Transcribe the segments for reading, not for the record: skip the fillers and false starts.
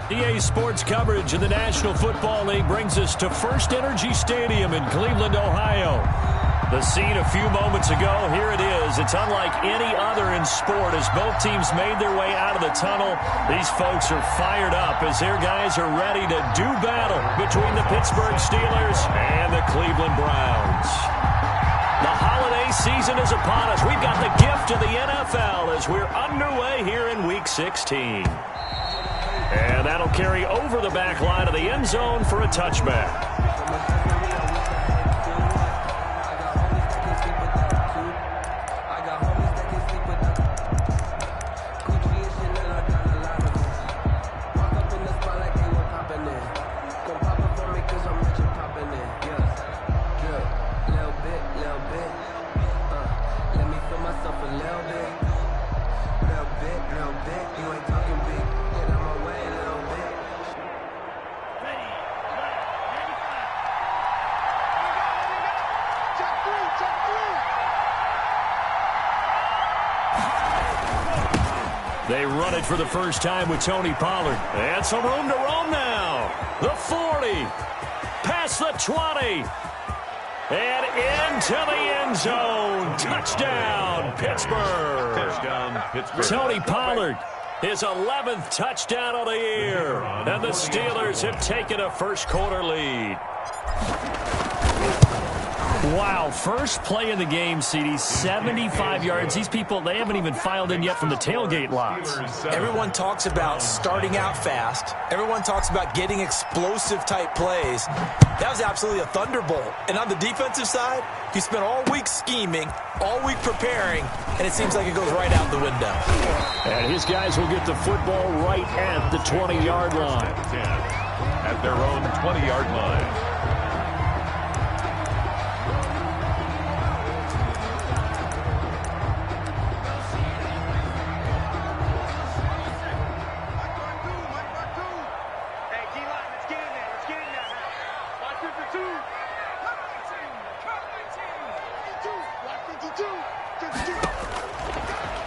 EA Sports coverage of the National Football League brings us to First Energy Stadium in Cleveland, Ohio. The scene a few moments ago, here it is. It's unlike any other in sport as both teams made their way out of the tunnel. These folks are fired up as their guys are ready to do battle between the Pittsburgh Steelers and the Cleveland Browns. The holiday season is upon us. We've got the gift of the NFL as we're underway here in Week 16. And that'll carry over the back line of the end zone for a touchback. They run it for the first time with Tony Pollard. And some room to roam now. The 40. Past the 20. And into the end zone. Touchdown, Pittsburgh. Touchdown, Pittsburgh. Tony Pollard, his 11th touchdown of the year. And the Steelers have taken a first-quarter lead. Wow, first play in the game, CD, 75 yards. These people, they haven't even filed in yet from the tailgate lots. Everyone talks about starting out fast. Everyone talks about getting explosive-type plays. That was absolutely a thunderbolt. And on the defensive side, he spent all week scheming, all week preparing, and it seems like it goes right out the window. And his guys will get the football right at the 20-yard line. At their own 20-yard line.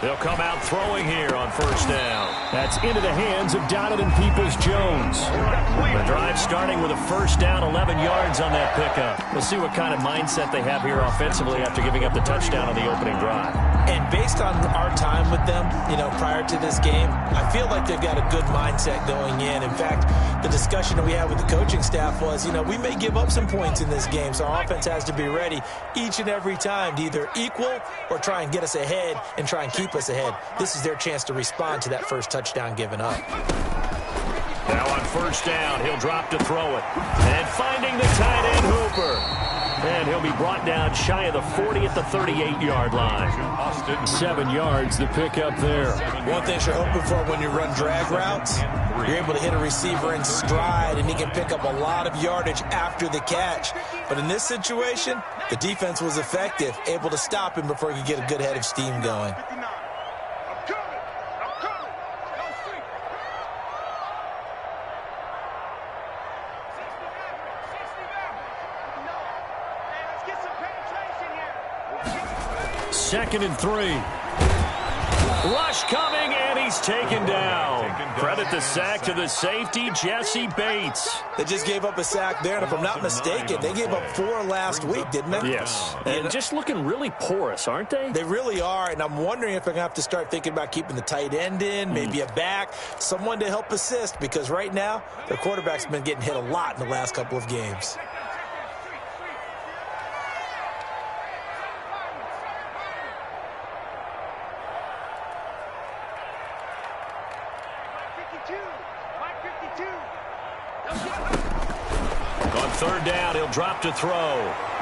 They'll come out throwing here on first down. That's into the hands of Donovan Peoples-Jones. The drive starting with a first down, 11 yards on that pickup. We'll see what kind of mindset they have here offensively after giving up the touchdown on the opening drive. And based on our time with them, prior to this game, I feel like they've got a good mindset going in. In fact, the discussion that we had with the coaching staff was, we may give up some points in this game, so our offense has to be ready each and every time to either equal or try and get us ahead and try and keep us ahead. This is their chance to respond to that first touchdown given up. Now on first down, he'll drop to throw it. And finding the tight end Hooper. And he'll be brought down shy of the 40 at the 38-yard line. 7 yards, the pickup there. One thing you're hoping for when you run drag routes, you're able to hit a receiver in stride, and he can pick up a lot of yardage after the catch. But in this situation, the defense was effective, able to stop him before he could get a good head of steam going. Second and 3. Rush coming, and he's taken down. Credit the sack to the safety, Jesse Bates. They just gave up a sack there, and if I'm not mistaken, they gave up 4 last week, didn't they? Yes. And just looking really porous, aren't they? They really are, and I'm wondering if they're going to have to start thinking about keeping the tight end in, maybe a back, someone to help assist, because right now, their quarterback's been getting hit a lot in the last couple of games. On third down, he'll drop to throw.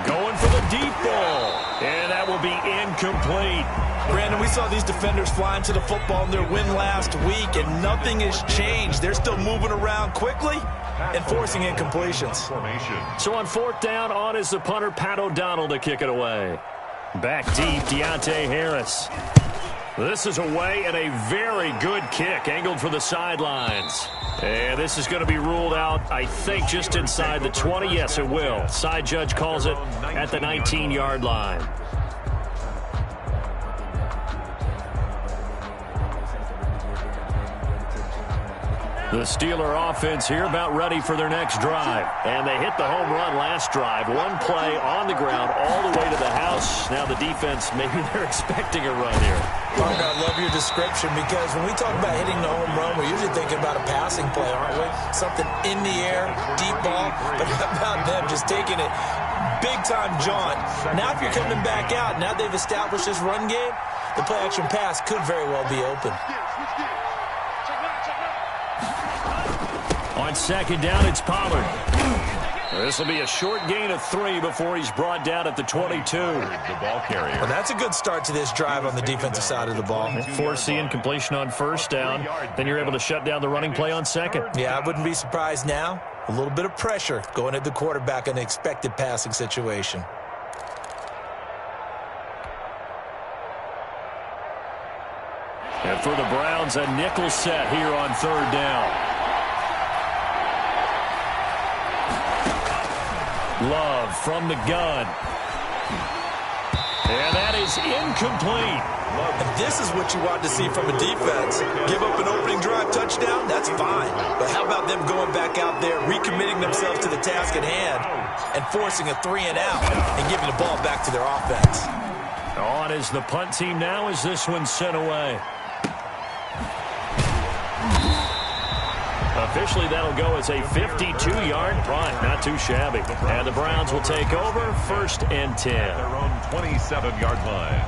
Going for the deep ball. And that will be incomplete. Brandon, we saw these defenders flying to the football in their win last week, and nothing has changed. They're still moving around quickly and forcing incompletions. So on fourth down, on is the punter, Pat O'Donnell, to kick it away. Back deep, Deontay Harris. This is away and a very good kick, angled for the sidelines. And this is going to be ruled out, I think, just inside the 20. Yes, it will. Side judge calls it at the 19-yard line. The Steeler offense here about ready for their next drive. And they hit the home run last drive. One play on the ground all the way to the house. Now the defense, maybe they're expecting a run here. Partner, I love your description because when we talk about hitting the home run, we're usually thinking about a passing play, aren't we? Something in the air, deep ball. But how about them just taking it big-time jaunt? Now if you're coming back out, now they've established this run game, the play-action pass could very well be open. On second down, it's Pollard. This will be a short gain of 3 before he's brought down at the 22. The ball carrier. Well, that's a good start to this drive on the defensive side of the ball. Force the incompletion on first down. Then you're able to shut down the running play on second. Yeah, I wouldn't be surprised now. A little bit of pressure going at the quarterback in an expected passing situation. And for the Browns, a nickel set here on third down. Love from the gun. And that is incomplete. And this is what you want to see from a defense. Give up an opening drive touchdown, that's fine. But how about them going back out there, recommitting themselves to the task at hand, and forcing a 3-and-out and giving the ball back to their offense. On is the punt team now as this one's sent away. Officially, that'll go as a 52-yard punt. Not too shabby. And the Browns will take over first and 10. Their own 27-yard line.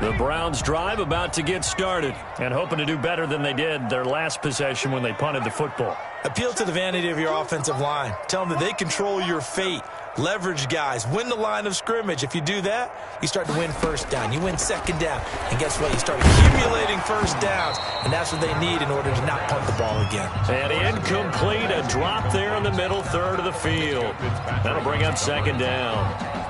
The Browns drive about to get started and hoping to do better than they did their last possession when they punted the football. Appeal to the vanity of your offensive line. Tell them that they control your fate. Leverage guys. Win the line of scrimmage. If you do that, you start to win first down. You win second down. And guess what? You start accumulating first downs. And that's what they need in order to not punt the ball again. And incomplete. A drop there in the middle third of the field. That'll bring up second down.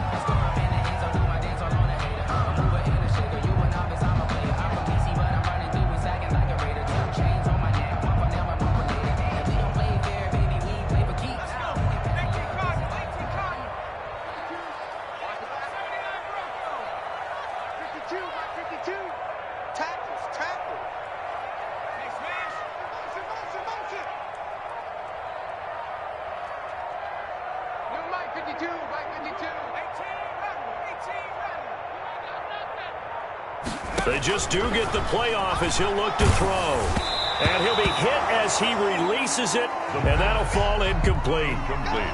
They just do get the playoff as he'll look to throw. And he'll be hit as he releases it, and that'll fall incomplete.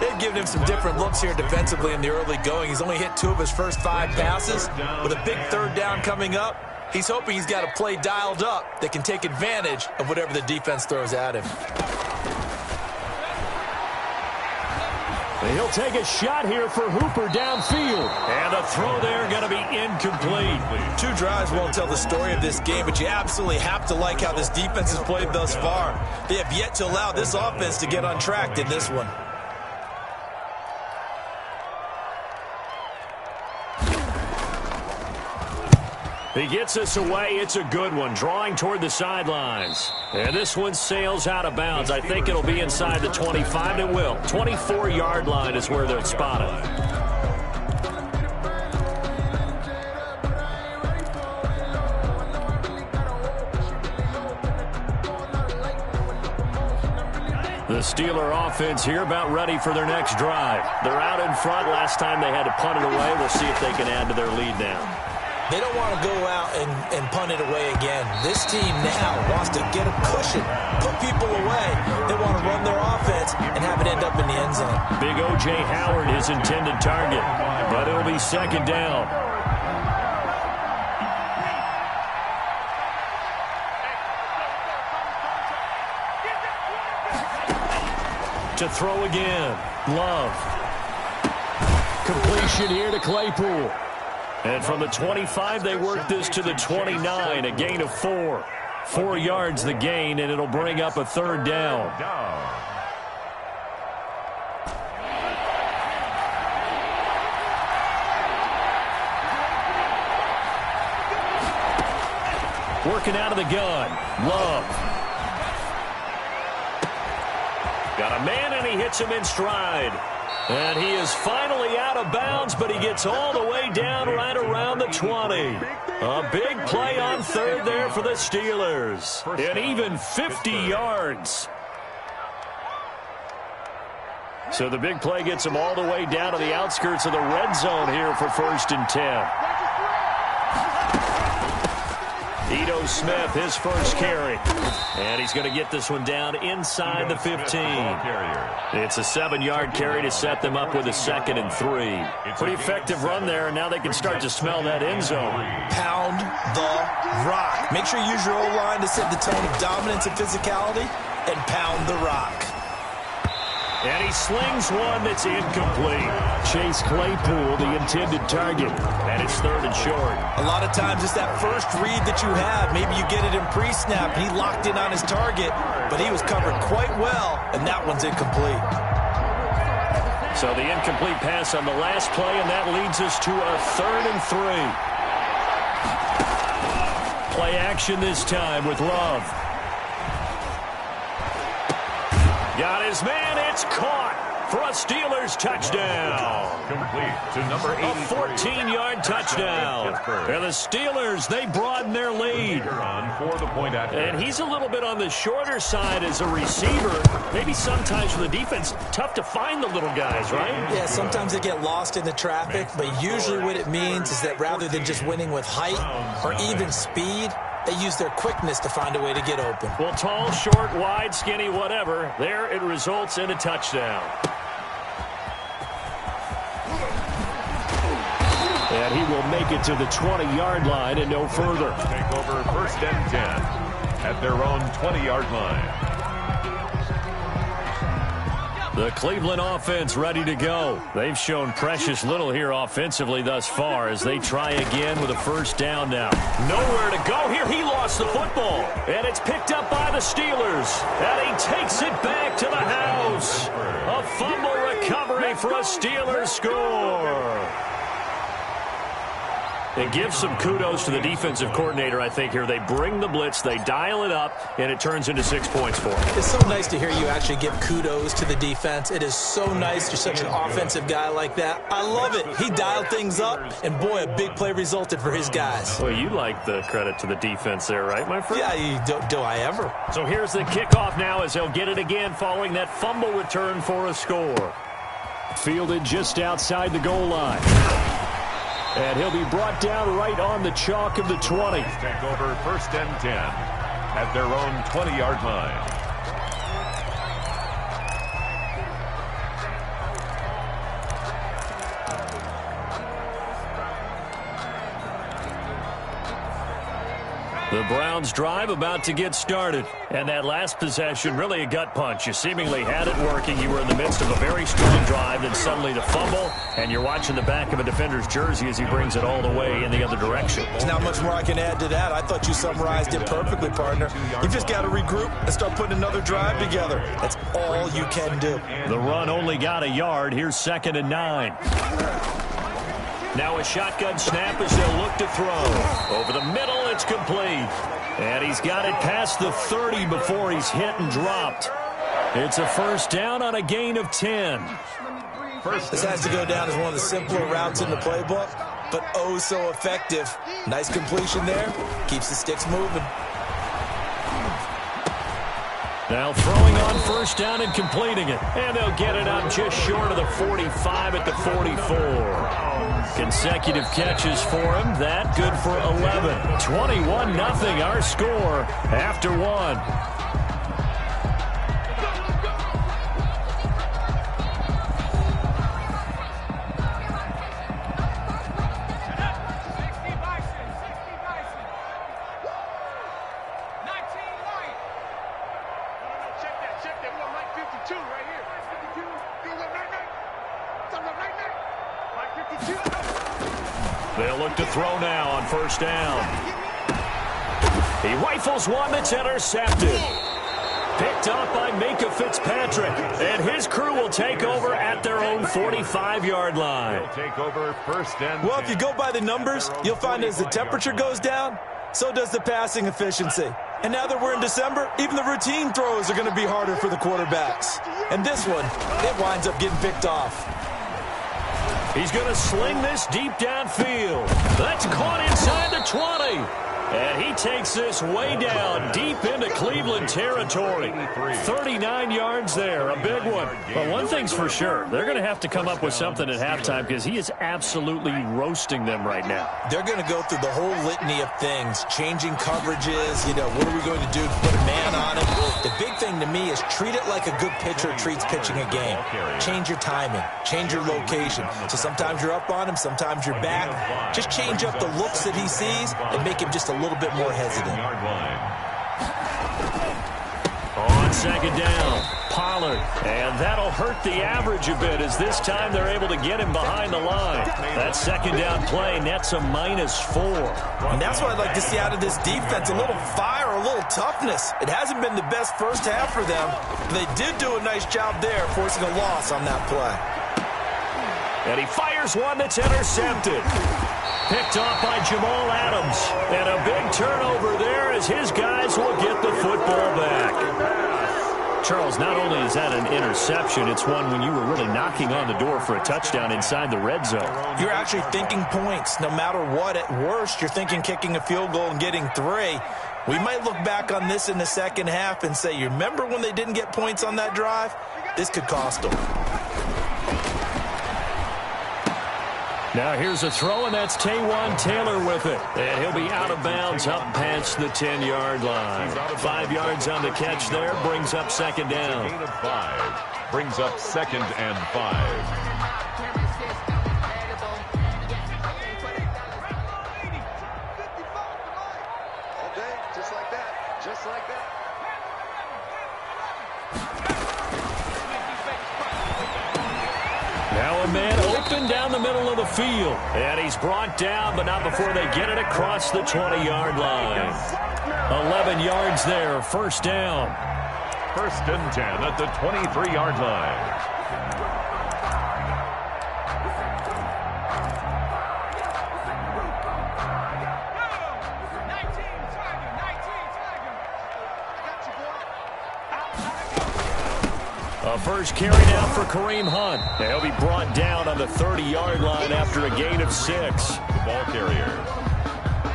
They've given him some different looks here defensively in the early going. He's only hit 2 of his first 5 passes. With a big third down coming up, he's hoping he's got a play dialed up that can take advantage of whatever the defense throws at him. He'll take a shot here for Hooper downfield. And a throw there going to be incomplete. 2 drives won't tell the story of this game, but you absolutely have to like how this defense has played thus far. They have yet to allow this offense to get untracked in this one. He gets us away. It's a good one. Drawing toward the sidelines. And this one sails out of bounds. I think it'll be inside the 25. It will. 24-yard line is where they're spotted. The Steeler offense here about ready for their next drive. They're out in front. Last time they had to punt it away. We'll see if they can add to their lead now. They don't want to go out and punt it away again. This team now wants to get a cushion, put people away. They want to run their offense and have it end up in the end zone. Big O.J. Howard, his intended target, but it'll be second down. To throw again, Love. Completion here to Claypool. And from the 25, they work this to the 29, a gain of 4. 4 yards the gain, and it'll bring up a third down. Working out of the gun, Love. Got a man, and he hits him in stride. And he is finally out of bounds, but he gets all the way down right around the 20. A big play on third there for the Steelers. And even 50 yards. So the big play gets him all the way down to the outskirts of the red zone here for 1st and 10. Ito Smith, his first carry. And he's going to get this one down inside the 15. It's a 7-yard carry to set them up with a 2nd and 3. Pretty effective run there, and now they can start to smell that end zone. Pound the rock. Make sure you use your O-line to set the tone of dominance and physicality, and pound the rock. And he slings one that's incomplete. Chase Claypool, the intended target. And it's 3rd and short. A lot of times it's that first read that you have. Maybe you get it in pre-snap. He locked in on his target, but he was covered quite well, and that one's incomplete. So the incomplete pass on the last play, and that leads us to a 3rd and 3. Play action this time with Love. Got his man. It's caught for a Steelers touchdown. Complete to number 83. A 14-yard touchdown. And the Steelers, they broaden their lead. And he's a little bit on the shorter side as a receiver. Maybe sometimes for the defense, tough to find the little guys, right? Yeah, sometimes they get lost in the traffic, but usually what it means is that rather than just winning with height or even speed, they use their quickness to find a way to get open. Well, tall, short, wide, skinny, whatever. There it results in a touchdown. And he will make it to the 20-yard line and no further. Take over 1st and 10 at their own 20-yard line. The Cleveland offense ready to go. They've shown precious little here offensively thus far as they try again with a 1st down now. Nowhere to go here. He lost the football. And it's picked up by the Steelers. And he takes it back to the house. A fumble recovery for a Steelers score. It gives some kudos to the defensive coordinator, I think, here. They bring the blitz, they dial it up, and it turns into 6 points for them. It's so nice to hear you actually give kudos to the defense. It is so nice. You're such an offensive guy like that. I love it. He dialed things up, and boy, a big play resulted for his guys. Well, you like the credit to the defense there, right, my friend? Yeah, do I ever. So here's the kickoff now as they'll get it again following that fumble return for a score. Fielded just outside the goal line. And he'll be brought down right on the chalk of the 20. Take over 1st and 10 at their own 20-yard line. The Browns drive about to get started. And that last possession, really a gut punch. You seemingly had it working. You were in the midst of a very strong drive, then suddenly the fumble, and you're watching the back of a defender's jersey as he brings it all the way in the other direction. There's not much more I can add to that. I thought you summarized it perfectly, partner. You just got to regroup and start putting another drive together. That's all you can do. The run only got a yard. Here's 2nd and 9. Now a shotgun snap as they'll look to throw. Over the middle, it's complete. And he's got it past the 30 before he's hit and dropped. It's a 1st down on a gain of 10. This has to go down as one of the simpler routes in the playbook, but oh so effective. Nice completion there. Keeps the sticks moving. Now throwing on 1st down and completing it. And they'll get it up just short of the 45 at the 44. Consecutive catches for him. That good for 11. 21-0 our score after 1. They'll look to throw now on 1st down. He rifles one that's intercepted. Picked up by Minka Fitzpatrick. And his crew will take over at their own 45-yard line. He'll take over first and Well, if you go by the numbers, you'll find as the temperature goes down, so does the passing efficiency. And now that we're in December, even the routine throws are going to be harder for the quarterbacks. And this one, it winds up getting picked off. He's going to sling this deep downfield. That's caught inside the 20. And he takes this way down, deep into Cleveland territory. 39 yards there, a big one. But one thing's for sure, they're going to have to come up with something at halftime because he is absolutely roasting them right now. They're going to go through the whole litany of things, changing coverages, what are we going to do to put a man on him? The big thing to me is treat it like a good pitcher treats pitching a game. Change your timing, change your location. So sometimes you're up on him, sometimes you're back. Just change up the looks that he sees and make him just a little bit more hesitant. On second down, Pollard. And that'll hurt the average a bit as this time they're able to get him behind the line. That second down play nets a -4. And that's what I'd like to see out of this defense, a little fire, a little toughness. It hasn't been the best first half for them, but they did do a nice job there, forcing a loss on that play. And he fires one that's intercepted. Picked off by Jamal Adams. And a big turnover there as his guys will get the football back. Charles, not only is that an interception, it's one when you were really knocking on the door for a touchdown inside the red zone. You're actually thinking points. No matter what, at worst, you're thinking kicking a field goal and getting 3. We might look back on this in the second half and say, you remember when they didn't get points on that drive? This could cost them. Now here's a throw, and that's Taywan Taylor with it. And he'll be out of bounds up past the 10-yard line. 5 yards on the catch there, brings up second down. Gain of 5. Brings up second and 5. Now a man open down the middle of the field. And he's brought down, but not before they get it across the 20-yard line. 11 yards there, first down. First and 10 at the 23-yard line. A first carry now for Kareem Hunt. He'll be brought down on the 30-yard line after a gain of 6. The ball carrier.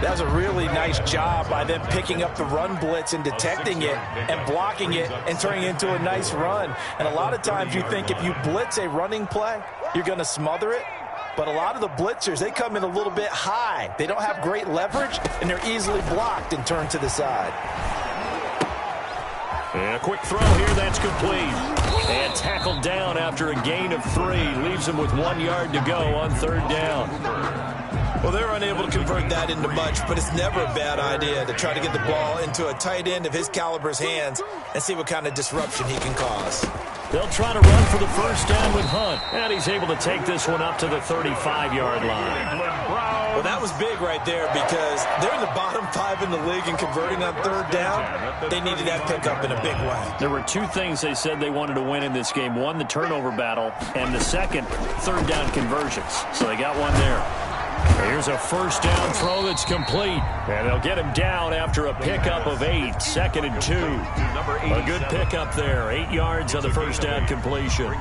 That was a really nice job by them picking up the run blitz and detecting it and blocking it and turning it into a nice run. And a lot of times you think if you blitz a running play, you're going to smother it. But a lot of the blitzers, they come in a little bit high. They don't have great leverage, and they're easily blocked and turned to the side. And a quick throw here, that's complete. And tackled down after a gain of 3. Leaves him with 1 yard to go on third down. Well, they're unable to convert that into much, but it's never a bad idea to try to get the ball into a tight end of his caliber's hands and see what kind of disruption he can cause. They'll try to run for the first down with Hunt. And he's able to take this one up to the 35-yard line. Well, that was big right there because they're in the bottom 5 in the league in converting on third down. They needed that pickup in a big way. There were 2 things they said they wanted to win in this game. One, the turnover battle, and the second, third down conversions. So they got one there. Here's a first down throw that's complete. And they'll get him down after a pickup of 8. Second and 2. A good pickup there. 8 yards on the first down completion.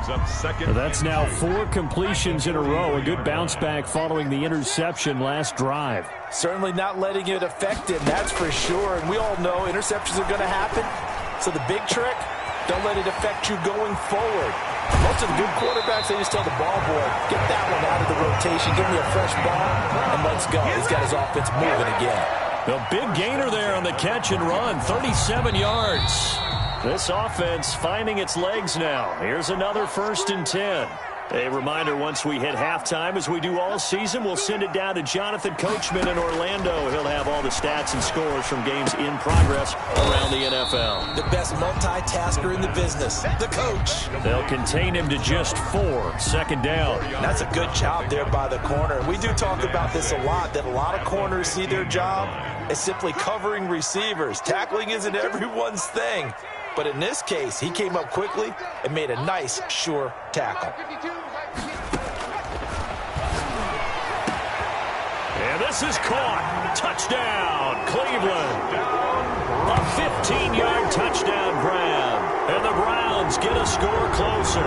That's now 4 completions in a row. A good bounce back following the interception last drive. Certainly not letting it affect him, that's for sure. And we all know interceptions are going to happen. So the big trick, don't let it affect you going forward. Most of the good quarterbacks, they just tell the ball boy, get that one out of the rotation, give me a fresh ball, and let's go. He's got his offense moving again. The big gainer there on the catch and run, 37 yards. This offense finding its legs now. Here's another first and 10. A reminder, once we hit halftime, as we do all season, we'll send it down to Jonathan Coachman in Orlando. He'll have all the stats and scores from games in progress around the NFL. The best multitasker in the business, the coach. They'll contain him to just 4. Second down. That's a good job there by the corner. We do talk about this a lot, that a lot of corners see their job as simply covering receivers. Tackling isn't everyone's thing. But in this case, he came up quickly and made a nice, sure tackle. This is caught. Touchdown, Cleveland. A 15-yard touchdown grab. And the Browns get a score closer.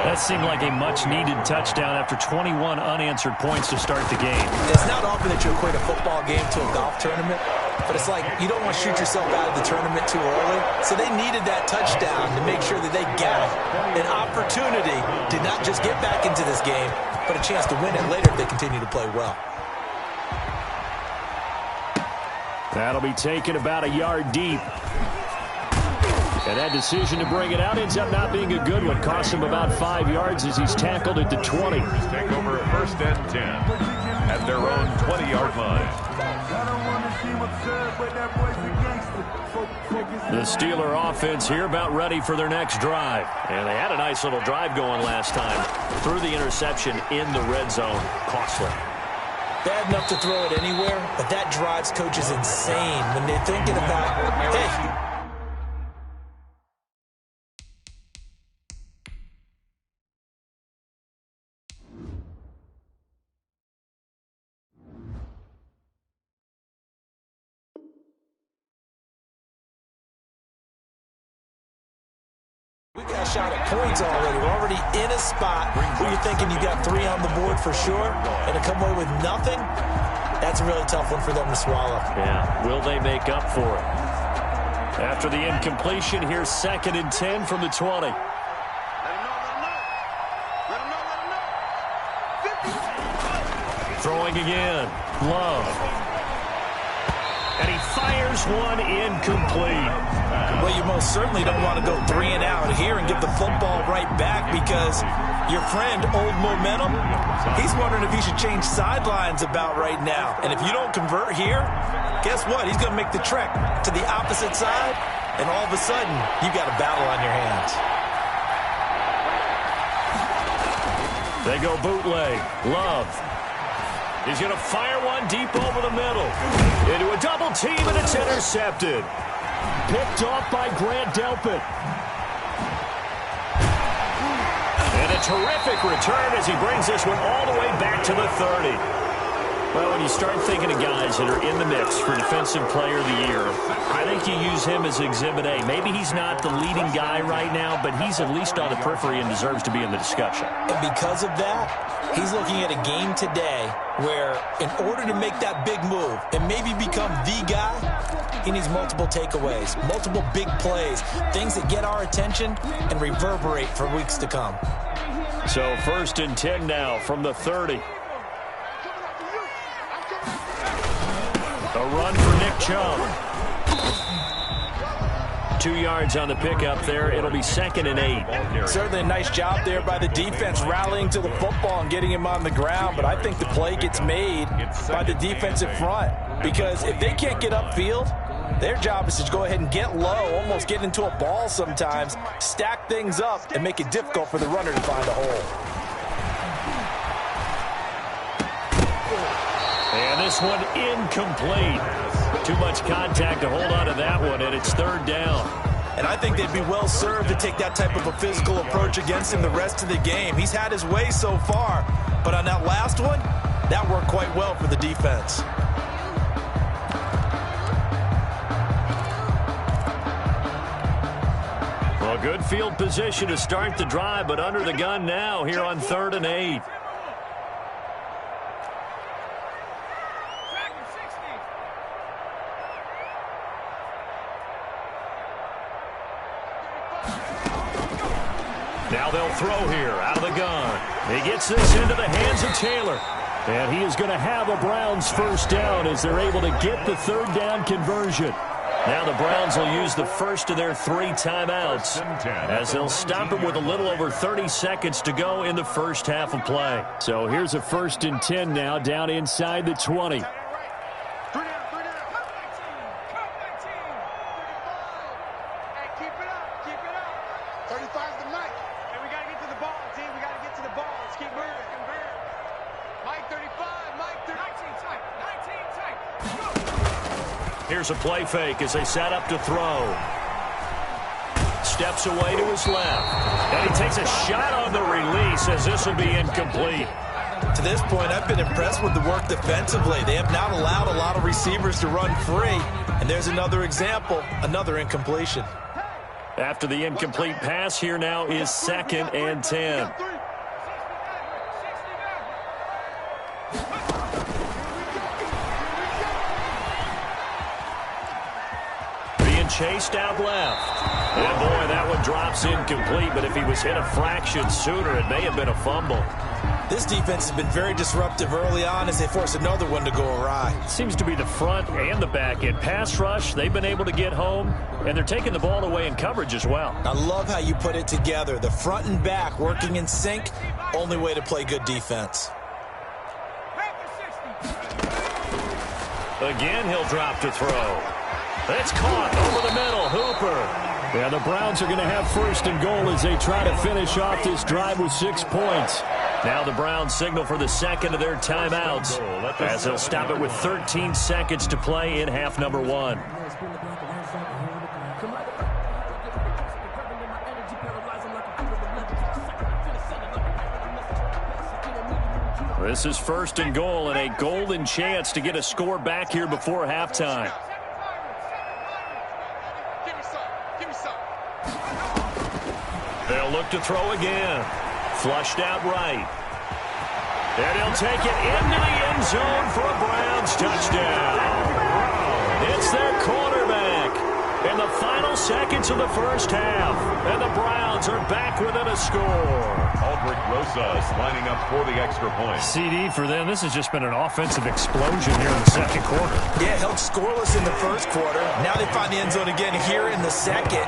That seemed like a much-needed touchdown after 21 unanswered points to start the game. It's not often that you equate a football game to a golf tournament, but it's like you don't want to shoot yourself out of the tournament too early. So they needed that touchdown to make sure that they got an opportunity to not just get back into this game, but a chance to win it later if they continue to play well. That'll be taken about a yard deep. And that decision to bring it out ends up not being a good one. Cost him about 5 yards as he's tackled at the 20. Take over 1st and 10 at their own 20-yard line. The Steeler offense here about ready for their next drive. And they had a nice little drive going last time. Threw the interception in the red zone. Costly. Bad enough to throw it anywhere, but that drives coaches insane when they're thinking about, hey, we got a shot at points already. We're already in a spot where you're thinking you got 3 on the board for sure, and to come away with nothing, that's a really tough one for them to swallow. Yeah, will they make up for it? After the incompletion, here's 2nd and 10 from the 20. Throwing again. Love. And he fires one incomplete. Well, you most certainly don't want to go 3 and out here and give the football right back because your friend, Old Momentum, he's wondering if he should change sidelines about right now. And if you don't convert here, guess what? He's going to make the trek to the opposite side, and all of a sudden, you've got a battle on your hands. They go bootleg. Love. He's going to fire one deep over the middle. Into a double team, and it's intercepted. Picked off by Grant Delpit. And a terrific return as he brings this one all the way back to the 30. Well, when you start thinking of guys that are in the mix for Defensive Player of the Year, I think you use him as Exhibit A. Maybe he's not the leading guy right now, but he's at least on the periphery and deserves to be in the discussion. And because of that, he's looking at a game today where in order to make that big move and maybe become the guy, he needs multiple takeaways, multiple big plays, things that get our attention and reverberate for weeks to come. So 1st and 10 now from the 30. A run for Nick Chubb. 2 yards on the pickup there. It'll be 2nd and 8. Certainly a nice job there by the defense rallying to the football and getting him on the ground, but I think the play gets made by the defensive front because if they can't get upfield, their job is to go ahead and get low, almost get into a ball sometimes, stack things up, and make it difficult for the runner to find a hole. And this one incomplete. Too much contact to hold on to that one, and it's 3rd down. And I think they'd be well served to take that type of a physical approach against him the rest of the game. He's had his way so far, but on that last one, that worked quite well for the defense. Well, good field position to start the drive, but under the gun now here on 3rd and 8. Now they'll throw here out of the gun. He gets this into the hands of Taylor. And he is going to have a Browns 1st down as they're able to get the 3rd down conversion. Now the Browns will use the first of their 3 timeouts as they'll stop it with a little over 30 seconds to go in the first half of play. So here's a 1st and 10 now down inside the 20. Here's a play fake as they set up to throw. Steps away to his left. And he takes a shot on the release as this will be incomplete. To this point, I've been impressed with the work defensively. They have not allowed a lot of receivers to run free. And there's another example, another incompletion. After the incomplete pass, here now is 2nd and 10. Being chased out left. And boy, that one drops incomplete, but if he was hit a fraction sooner, it may have been a fumble. This defense has been very disruptive early on as they force another one to go awry. Seems to be the front and the back end. Pass rush, they've been able to get home, and they're taking the ball away in coverage as well. I love how you put it together. The front and back working in sync, only way to play good defense. Again, he'll drop to throw. It's caught over the middle. Hooper. Yeah, the Browns are going to have 1st and goal as they try to finish off this drive with 6 points. Now the Browns signal for the second of their timeouts as they'll stop it with 13 seconds to play in half number 1. This is 1st and goal and a golden chance to get a score back here before halftime. They'll look to throw again. Flushed out right. And he'll take it into the end zone for a Browns touchdown. It's their quarterback in the final seconds of the first half. And the Browns are back within a score. Aldrich Rosas lining up for the extra point. CD for them. This has just been an offensive explosion here in the second quarter. Yeah, held scoreless in the first quarter. Now they find the end zone again here in the second.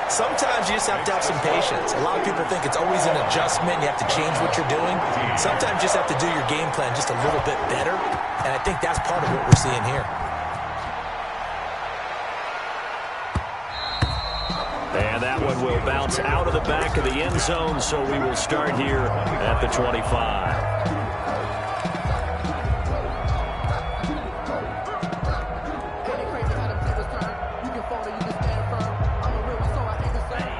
Sometimes you just have to have some patience. A lot of people think it's always an adjustment. You have to change what you're doing. Sometimes you just have to do your game plan just a little bit better. And I think that's part of what we're seeing here. And that one will bounce out of the back of the end zone, so we will start here at the 25.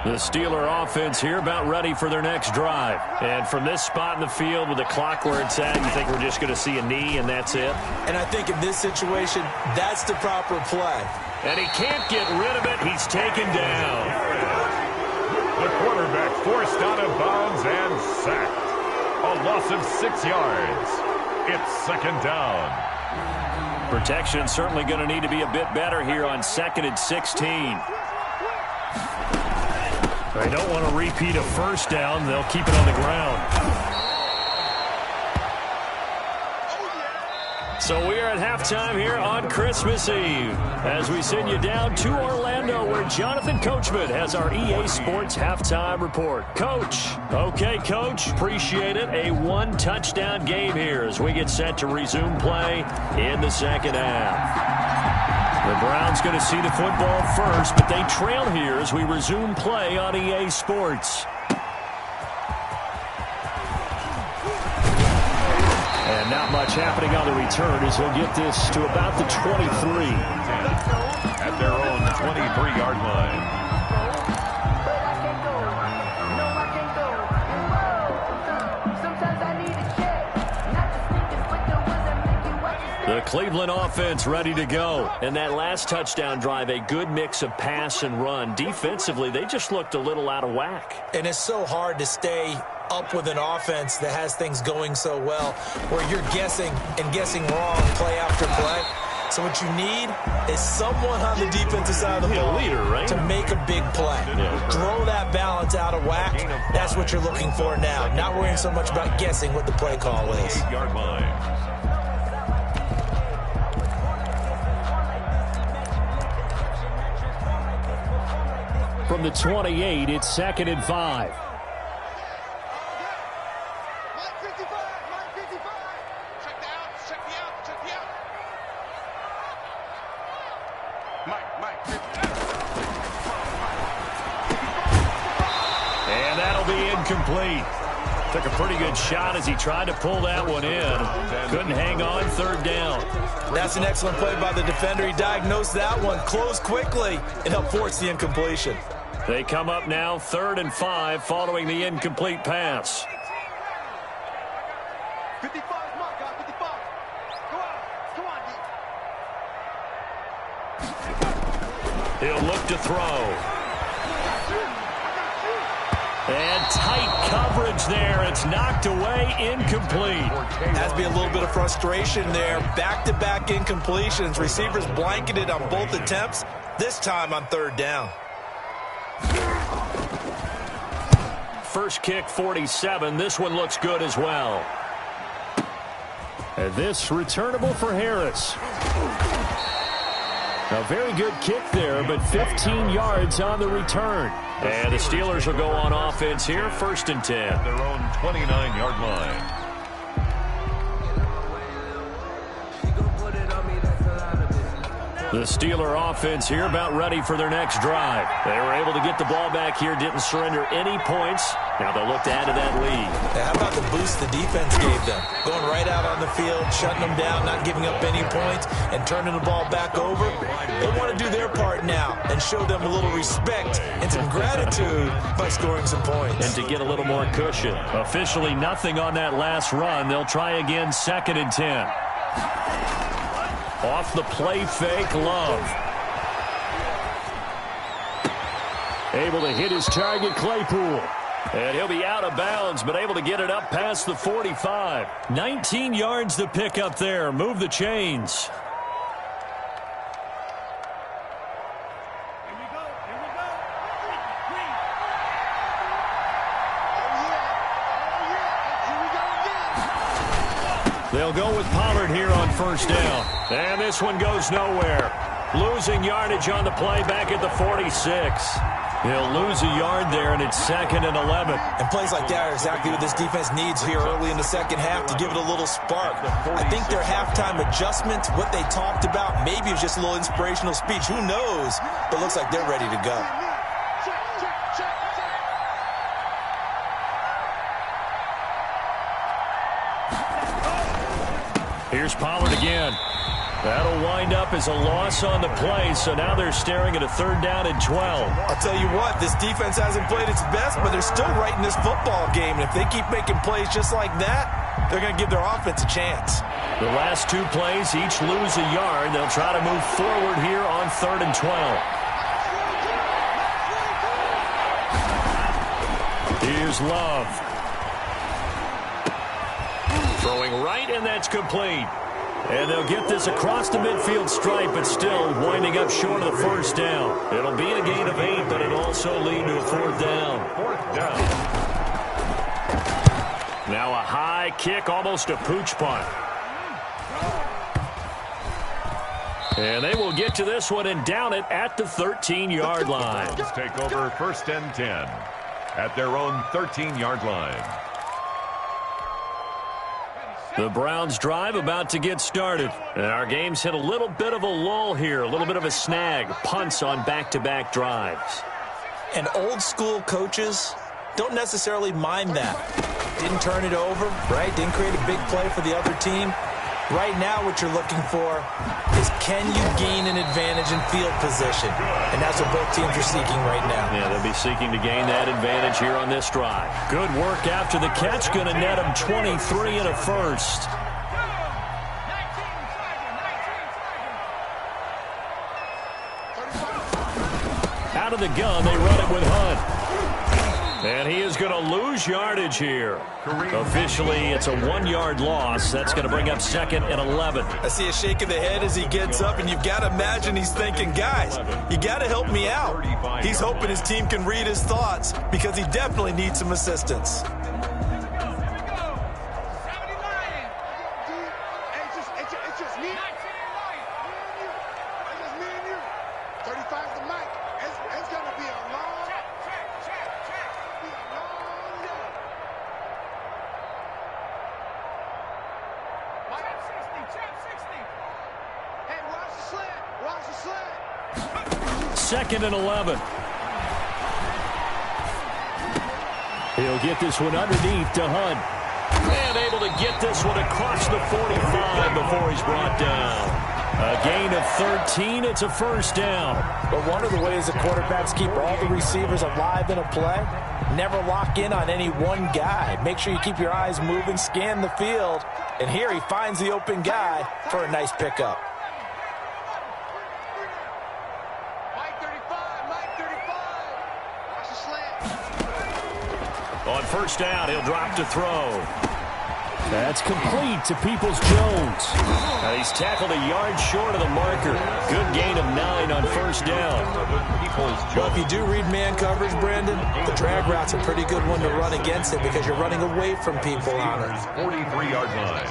The Steeler offense here about ready for their next drive. And from this spot in the field with the clock where it's at, you think we're just going to see a knee and that's it? And I think in this situation, that's the proper play. And he can't get rid of it. He's taken down. The quarterback forced out of bounds and sacked. A loss of 6 yards. It's 2nd down. Protection certainly going to need to be a bit better here on 2nd and 16. They don't want to repeat a first down. They'll keep it on the ground. So we are at halftime here on Christmas Eve as we send you down to Orlando where Jonathan Coachman has our EA Sports halftime report. Coach. Okay, Coach. Appreciate it. A 1-touchdown game here as we get set to resume play in the second half. The Browns going to see the football first, but they trail here as we resume play on EA Sports. And not much happening on the return as he'll get this to about the 23. At their own 23-yard line. The Cleveland offense ready to go. And that last touchdown drive, a good mix of pass and run. Defensively, they just looked a little out of whack. And it's so hard to stay up with an offense that has things going so well, where you're guessing and guessing wrong play after play. So what you need is someone on the defensive side of the ball leader, right? to make a big play. Yeah. Throw that balance out of whack. That's what you're looking for now. Not worrying so much about guessing what the play call is. 8-yard line. From the 28, it's 2nd and 5. And that'll be incomplete. Took a pretty good shot as he tried to pull that one in. Couldn't hang on, 3rd down. That's an excellent play by the defender. He diagnosed that one, closed quickly, and helped force the incompletion. They come up now 3rd and 5 following the incomplete pass. 55 mark, guys, 55. Come on, He'll look to throw. And tight coverage there. It's knocked away, incomplete. Has to be a little bit of frustration there. Back-to-back incompletions. Receivers blanketed on both attempts. This time on third down. First kick, 47. This one looks good as well. And this returnable for Harris. A very good kick there, but 15 yards on the return. And the Steelers will go on offense here, 1st and 10. Their own 29-yard line. The Steeler offense here about ready for their next drive. They were able to get the ball back here, didn't surrender any points. Now they'll look to add to that lead. How about the boost the defense gave them? Going right out on the field, shutting them down, not giving up any points, and turning the ball back over. They want to do their part now and show them a little respect and some gratitude by scoring some points. And to get a little more cushion. Officially nothing on that last run. They'll try again, 2nd and 10. Off the play fake, Love. Able to hit his target, Claypool. And he'll be out of bounds, but able to get it up past the 45. 19 yards to pick up there. Move the chains. They'll go with Pollard here on 1st down. And this one goes nowhere. Losing yardage on the play back at the 46. He'll lose a yard there, and it's 2nd and 11. And plays like that are exactly what this defense needs here early in the second half to give it a little spark. I think their halftime adjustments, what they talked about, maybe it was just a little inspirational speech. Who knows? But it looks like they're ready to go. Here's Pollard again. That'll wind up as a loss on the play, so now they're staring at a 3rd down and 12. I'll tell you what, this defense hasn't played its best, but they're still right in this football game. And if they keep making plays just like that, they're going to give their offense a chance. The last 2 plays each lose a yard. They'll try to move forward here on 3rd and 12. Here's Love. Throwing right, and that's complete. And they'll get this across the midfield stripe, but still winding up short of the 1st down. It'll be a gain of 8, but it'll also lead to a 4th down. 4th down. Now a high kick, almost a pooch punt. And they will get to this one and down it at the 13-yard line. Let's take over 1st and 10 at their own 13-yard line. The Browns drive about to get started. And our game's hit a little bit of a lull here, a little bit of a snag. Punts on back-to-back drives. And old school coaches don't necessarily mind that. Didn't turn it over, right? Didn't create a big play for the other team. Right now what you're looking for is can you gain an advantage in field position? And that's what both teams are seeking right now. Yeah, they'll be seeking to gain that advantage here on this drive. Good work after the catch. Going to net them 23 and a 1st. Out of the gun, they run it with Hunt. And he is going to lose yardage here. Officially, it's a 1-yard loss. That's going to bring up 2nd and 11. I see a shake of the head as he gets up, and you've got to imagine he's thinking, guys, you got to help me out. He's hoping his team can read his thoughts because he definitely needs some assistance. Second and 11. He'll get this one underneath to Hunt. And able to get this one across the 45 before he's brought down. A gain of 13. It's a first down. But one of the ways the quarterbacks keep all the receivers alive in a play, never lock in on any one guy. Make sure you keep your eyes moving, scan the field. And here he finds the open guy for a nice pickup. Mike 35, Mike 35. Watch the slant. On first down, he'll drop to throw. That's complete to Peoples-Jones. He's tackled a yard short of the marker. Good gain of 9 on first down. Well, if you do read man coverage, Brandon, the drag route's a pretty good one to run against it because you're running away from people on it. 43-yard line.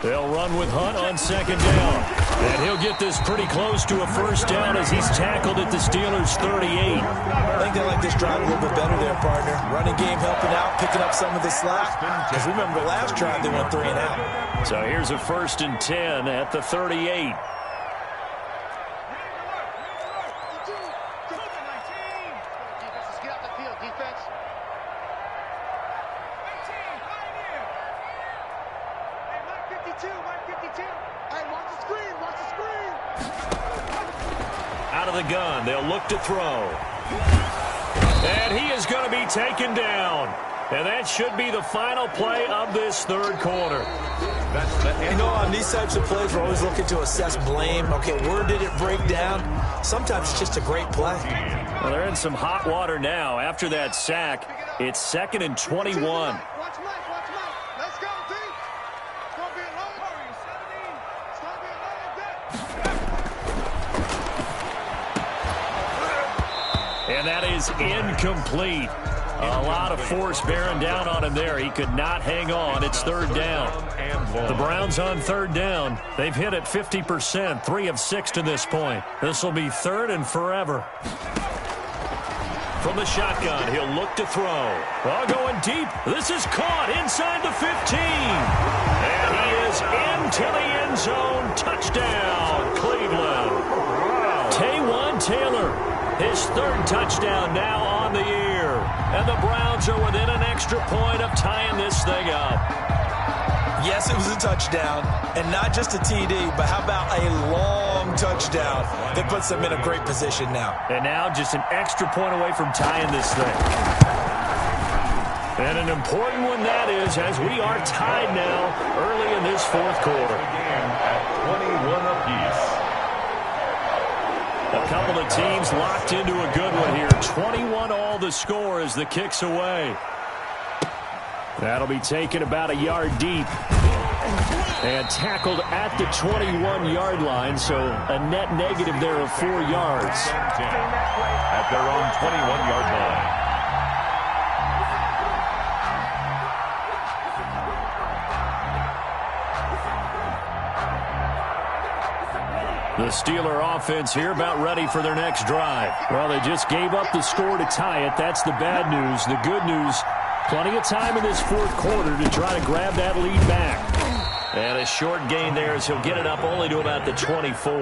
They'll run with Hunt on second down. And he'll get this pretty close to a first down as he's tackled at the Steelers' 38. I think they like this drive a little bit better there, partner. Running game helping out, picking up some of the slack. Because remember the last drive, they went 3 and out. So here's a 1st and 10 at the 38. Out of the gun, they'll look to throw. And he is going to be taken down. And that should be the final play of this third quarter. You know, on these types of plays, we're always looking to assess blame. Okay, where did it break down? Sometimes it's just a great play. Well, they're in some hot water now. After that sack, it's 2nd and 21. Watch Mike, watch Mike. Let's go, team. It's going to be a long hurry. 17. It's going to be a long day. And that is incomplete. A lot of force bearing down on him there. He could not hang on. It's 3rd down. The Browns on 3rd down. They've hit it 50%, 3 of 6 to this point. This will be 3rd and forever. From the shotgun, he'll look to throw. Oh, going deep. This is caught inside the 15. And he is into the end zone. Touchdown, Cleveland. Taywan Taylor, his 3rd touchdown now on the year. And the Browns are within an extra point of tying this thing up. Yes, it was a touchdown, and not just a TD, but how about a long touchdown that puts them in a great position now. And now just an extra point away from tying this thing. And an important one that is, as we are tied now early in this 4th quarter. At 21 apiece. A couple of teams locked into a good one here. 21 all the score as the kick's away. That'll be taken about a yard deep. And tackled at the 21-yard line, so a net negative there of 4 yards. At their own 21-yard line. The Steeler offense here about ready for their next drive. Well, they just gave up the score to tie it. That's the bad news. The good news, plenty of time in this 4th quarter to try to grab that lead back. And a short gain there as he'll get it up only to about the 24.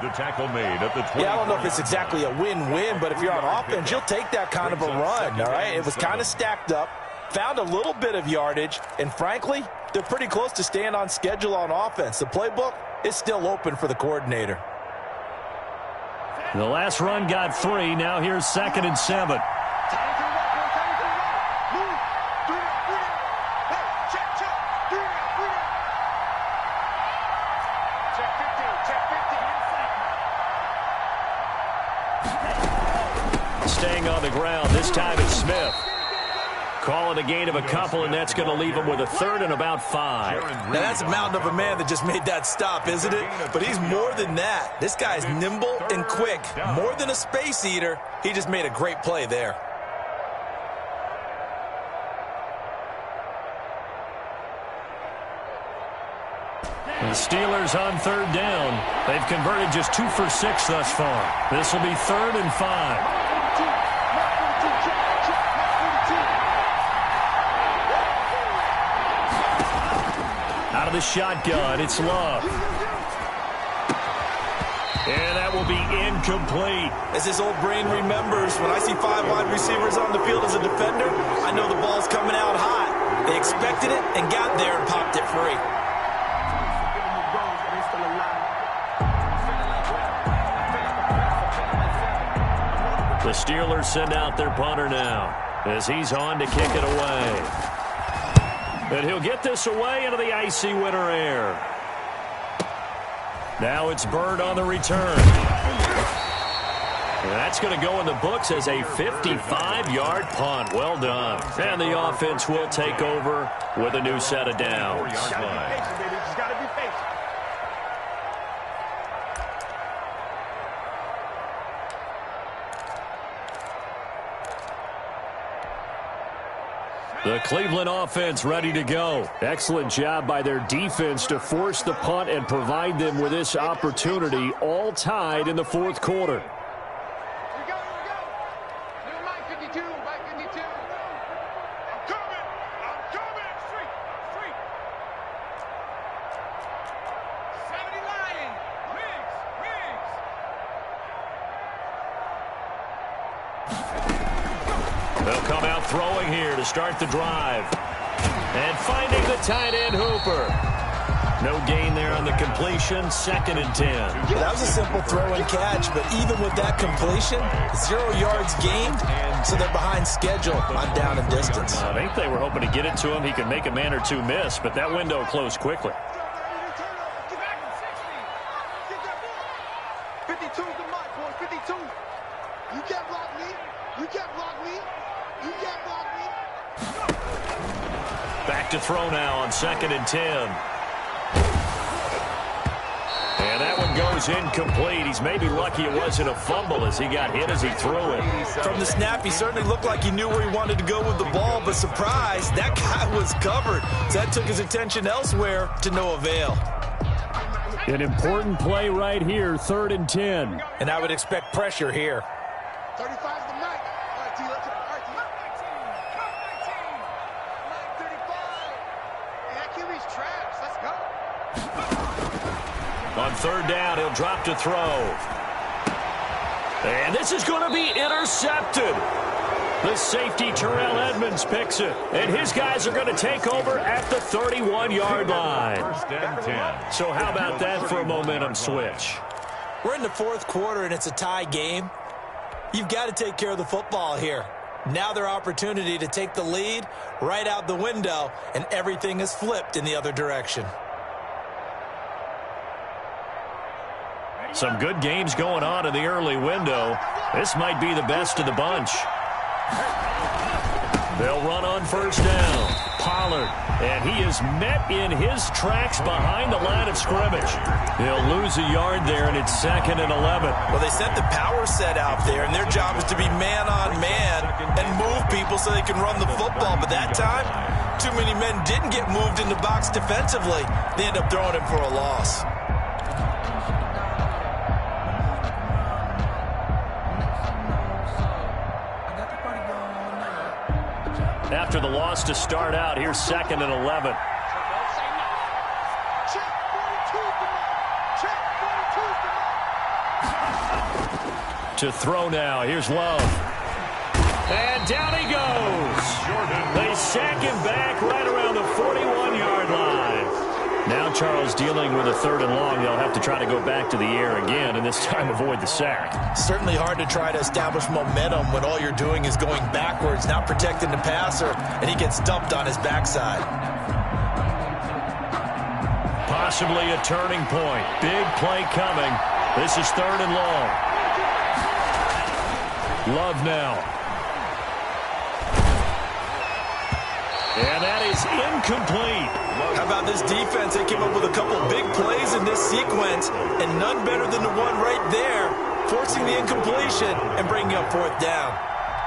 The tackle made at the 20. Yeah, I don't know if it's exactly a win-win, but if you're on offense, you'll take that kind of a run, all right? It was kind of stacked up, found a little bit of yardage, and frankly, they're pretty close to staying on schedule on offense. The playbook is still open for the coordinator. The last run got 3. Now here's 2nd and 7. Staying on the ground. This time it's Smith. Call it a gain of a couple, and that's going to leave him with a 3rd and about 5. Now, that's a mountain of a man that just made that stop, isn't it? But he's more than that. This guy's nimble and quick. More than a space eater. He just made a great play there. The Steelers on 3rd down. They've converted just 2 for 6 thus far. This will be 3rd and 5. Out of the shotgun, it's Love. And that will be incomplete. As his old brain remembers, when I see 5 wide receivers on the field as a defender, I know the ball's coming out hot. They expected it and got there and popped it free. The Steelers send out their punter now as he's on to kick it away. And he'll get this away into the icy winter air. Now it's Bird on the return. And that's going to go in the books as a 55-yard punt. Well done. And the offense will take over with a new set of downs. Just gotta be patient. The Cleveland offense ready to go. Excellent job by their defense to force the punt and provide them with this opportunity, all tied in the fourth quarter. Here we go. Little Mike 52, Mike 52. I'm coming. Street. 70 Lion. Riggs. They'll come out throwing here to start the drive. And finding the tight end Hooper. No gain there on the completion, 2nd and 10. That was a simple throw and catch, but even with that completion, 0 yards gained, so they're behind schedule on down and distance. I think they were hoping to get it to him. He could make a man or two miss, but that window closed quickly. Get back in 60. Get that ball. 52 is the mark, boys. 52. You can't block me. You can't block me. You can't block me. Back to throw now on 2nd and 10. And that one goes incomplete. He's maybe lucky it wasn't a fumble as he got hit as he threw it. From the snap, he certainly looked like he knew where he wanted to go with the ball, but surprise, that guy was covered. So that took his attention elsewhere to no avail. An important play right here, 3rd and 10. And I would expect pressure here. 35 is the mic. All right, T, let's go. All right, T. Come 19. Mike 35. Hey, that QB's trash. Let's go. On 3rd down, he'll drop to throw. And this is going to be intercepted. The safety, Terrell Edmonds, picks it. And his guys are going to take over at the 31-yard line. 1st and 10. So how about that for a momentum switch? We're in the fourth quarter, and it's a tie game. You've got to take care of the football here. Now their opportunity to take the lead right out the window, and everything is flipped in the other direction. Some good games going on in the early window. This might be the best of the bunch. They'll run on 1st down. Pollard, and he is met in his tracks behind the line of scrimmage. He'll lose a yard there, and it's 2nd and 11. Well, they sent the power set out there, and their job is to be man-on-man and move people so they can run the football. But that time, too many men didn't get moved in the box defensively. They end up throwing him for a loss. After the loss to start out, here's 2nd and 11. Check 42 To throw now, here's Love. And down he goes. They sack him back right around the 41-yard line. Now Charles dealing with a 3rd and long. They'll have to try to go back to the air again, and this time avoid the sack. Certainly hard to try to establish momentum when all you're doing is going backwards, not protecting the passer, and he gets dumped on his backside. Possibly a turning point. Big play coming. This is 3rd and long. Love now. And that is incomplete. How about this defense? They came up with a couple big plays in this sequence, and none better than the one right there, forcing the incompletion and bringing up 4th down.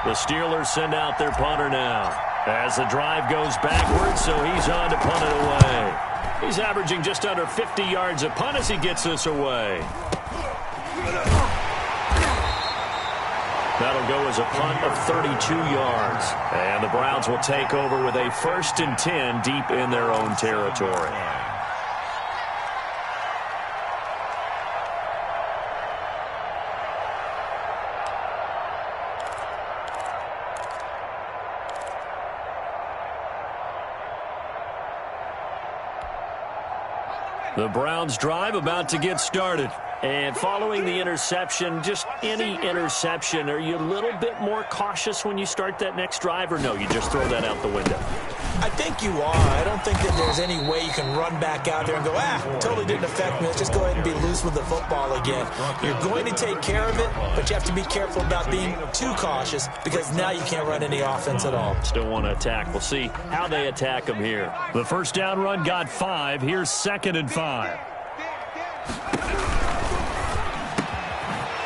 The Steelers send out their punter now as the drive goes backwards, so he's on to punt it away. He's averaging just under 50 yards a punt as he gets this away. That'll go as a punt of 32 yards. And the Browns will take over with a 1st and 10 deep in their own territory. The Browns drive about to get started. And following the interception, just any interception, are you a little bit more cautious when you start that next drive, or no, you just throw that out the window? I think you are. I don't think that there's any way you can run back out there and go, totally didn't affect me. Let's just go ahead and be loose with the football again. You're going to take care of it, but you have to be careful about being too cautious because now you can't run any offense at all. Still want to attack. We'll see how they attack them here. The first down run got 5. Here's 2nd and 5.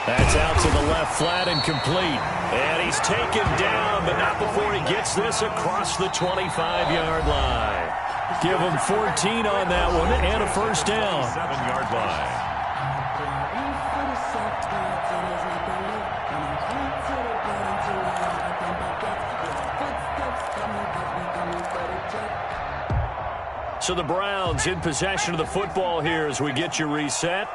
That's out to the left flat and complete. And he's taken down, but not before he gets this across the 25-yard line. Give him 14 on that one and a first down. 7-yard line. So the Browns in possession of the football here as we get you reset.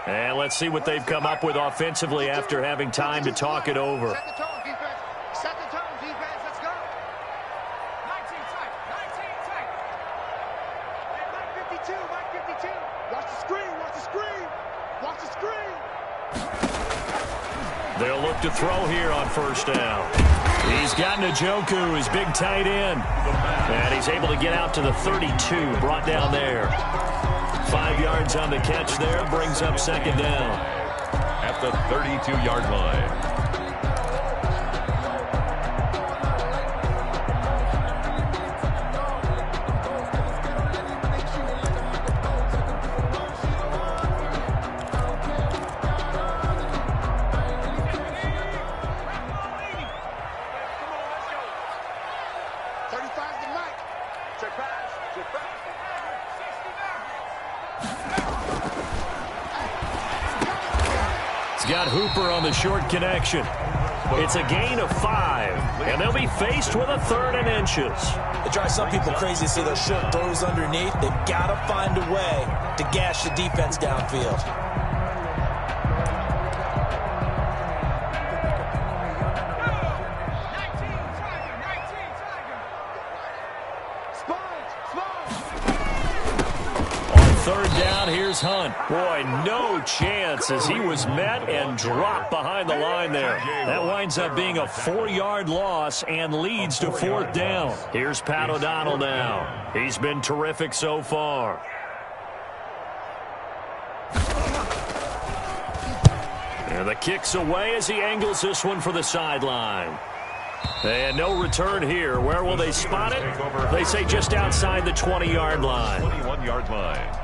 And let's see what they've come up with offensively after having time to talk it over. Set the tone, defense. Set the tone, defense. Let's go. 19 tight. 19 tight. Hey, Mike 52. Mike 52. Watch the screen. Watch the screen. Watch the screen. They'll look to throw here on first down. He's got Njoku, his big tight end. And he's able to get out to the 32, brought down there. 5 yards on the catch there, brings up 2nd down. At the 32-yard line. Got Hooper on the short connection. It's a gain of 5, and they'll be faced with a 3rd and inches. It drives some people crazy to see those short throws underneath. They've got to find a way to gash the defense downfield. Here's Hunt. Boy, no chance as he was met and dropped behind the line there. That winds up being a 4-yard loss and leads to 4th down. Here's Pat O'Donnell now. He's been terrific so far. And the kick's away as he angles this one for the sideline. And no return here. Where will they spot it? They say just outside the 20-yard line. 21-yard line.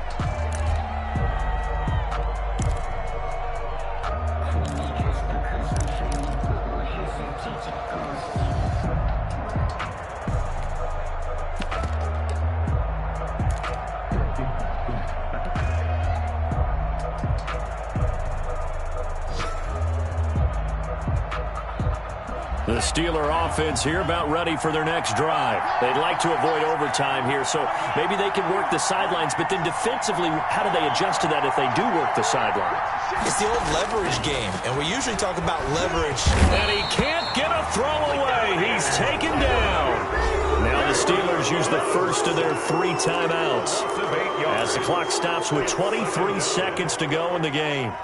The Steeler offense here about ready for their next drive. They'd like to avoid overtime here, so maybe they can work the sidelines, but then defensively, how do they adjust to that if they do work the sideline? It's the old leverage game, and we usually talk about leverage. And he can't get a throw away. He's taken down. Now the Steelers use the first of their 3 timeouts as the clock stops with 23 seconds to go in the game.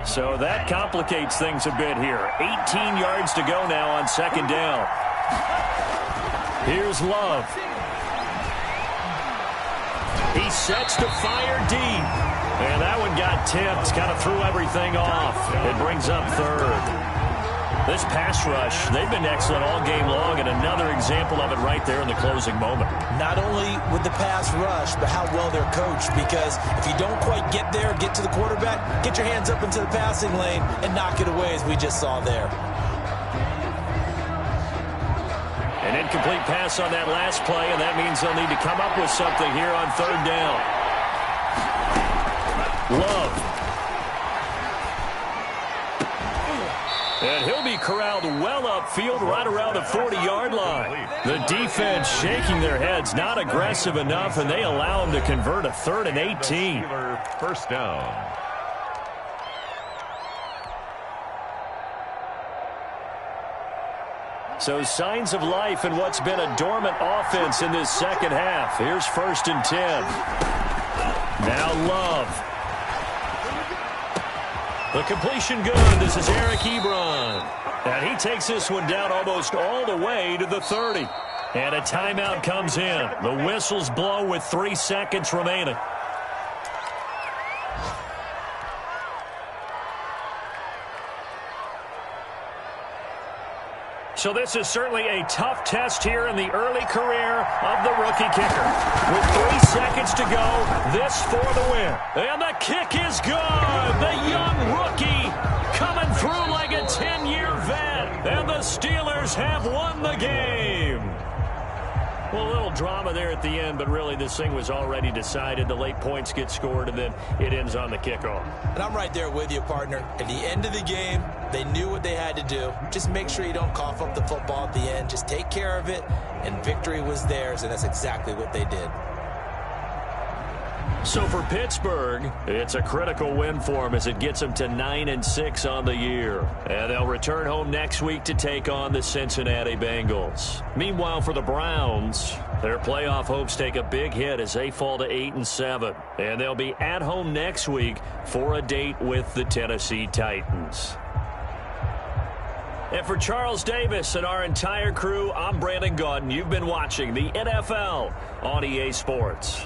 So that complicates things a bit here. 18 yards to go now on 2nd down. Here's Love. He sets to fire deep. And that one got tipped. Kind of threw everything off. It brings up 3rd. This pass rush, they've been excellent all game long, and another example of it right there in the closing moment. Not only with the pass rush, but how well they're coached, because if you don't quite get there, get to the quarterback, get your hands up into the passing lane and knock it away as we just saw there. An incomplete pass on that last play, and that means they'll need to come up with something here on 3rd down. Love. And he'll be corralled well upfield right around the 40-yard line. The defense shaking their heads, not aggressive enough, and they allow him to convert a 3rd and 18. First down. So signs of life in what's been a dormant offense in this second half. Here's 1st and 10. Now Love. The completion good. This is Eric Ebron. And he takes this one down almost all the way to the 30. And a timeout comes in. The whistles blow with 3 seconds remaining. So this is certainly a tough test here in the early career of the rookie kicker. With 3 seconds to go, this for the win. And the kick is good. The young rookie coming through like a 10-year vet. And the Steelers have won the game. Well, a little drama there at the end, but really this thing was already decided. The late points get scored, and then it ends on the kickoff. And I'm right there with you, partner. At the end of the game, they knew what they had to do. Just make sure you don't cough up the football at the end. Just take care of it, and victory was theirs, and that's exactly what they did. So for Pittsburgh, it's a critical win for them as it gets them to 9-6 on the year. And they'll return home next week to take on the Cincinnati Bengals. Meanwhile, for the Browns, their playoff hopes take a big hit as they fall to 8-7. And they'll be at home next week for a date with the Tennessee Titans. And for Charles Davis and our entire crew, I'm Brandon Gaudin. You've been watching the NFL on EA Sports.